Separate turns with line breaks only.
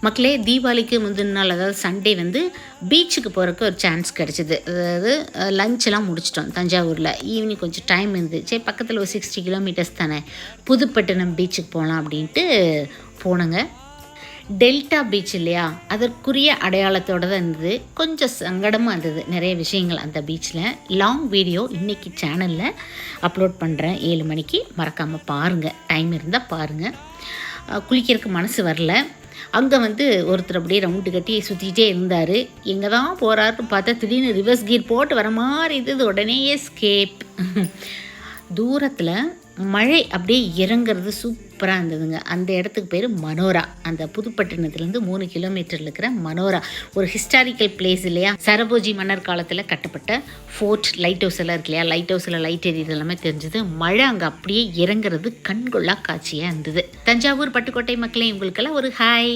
மக்களே, தீபாவளிக்கு முந்தின நாள் அதாவது சண்டே வந்து பீச்சுக்கு போகிறக்கு ஒரு சான்ஸ் கிடச்சிது. அதாவது லஞ்செலாம் முடிச்சிட்டோம் தஞ்சாவூரில். ஈவினிங் கொஞ்சம் டைம் இருந்துச்சு. சரி பக்கத்தில் ஒரு 60 கிலோமீட்டர்ஸ் தானே, புதுப்பட்டினம் பீச்சுக்கு போகலாம் அப்படின்ட்டு போனோங்க. டெல்டா பீச் இல்லையா, அதற்குரிய அடையாளத்தோடு தான் இருந்தது. கொஞ்சம் சங்கடமாக இருந்தது நிறைய விஷயங்கள் அந்த பீச்சில். லாங் வீடியோ இன்றைக்கி சேனலில் அப்லோட் பண்ணுறேன் 7 மணிக்கு, மறக்காமல் பாருங்கள். டைம் இருந்தால் பாருங்கள். குளிக்கிறதுக்கு மனசு வரல. அங்கே வந்து ஒருத்தர் அப்படியே ரவுண்டு கட்டி சுற்றிக்கிட்டே இருந்தார். எங்கே தான் போகிறாருன்னு பார்த்தா திடீர்னு ரிவர்ஸ் கீர் போட்டு வர மாதிரி இருந்தது. உடனே எஸ்கேப். தூரத்தில் மழை அப்படியே இறங்குறது சூப்பராக இருந்ததுங்க. அந்த இடத்துக்கு பேர் மனோரா. அந்த புதுப்பட்டினத்துலேருந்து 3 கிலோமீட்டரில் இருக்கிற மனோரா ஒரு ஹிஸ்டாரிக்கல் பிளேஸ் இல்லையா. சரபோஜி மன்னர் காலத்தில் கட்டப்பட்ட ஃபோர்ட், லைட் ஹவுஸ் எல்லாம் இருக்கு இல்லையா. லைட் ஹவுஸில் லைட் எரியுது எல்லாமே தெரிஞ்சது. மழை அங்கே அப்படியே இறங்குறது கண்கொள்ளா காட்சியாக இருந்தது. தஞ்சாவூர் பட்டுக்கோட்டை மக்களே, உங்களுக்கெல்லாம் ஒரு ஹாய்.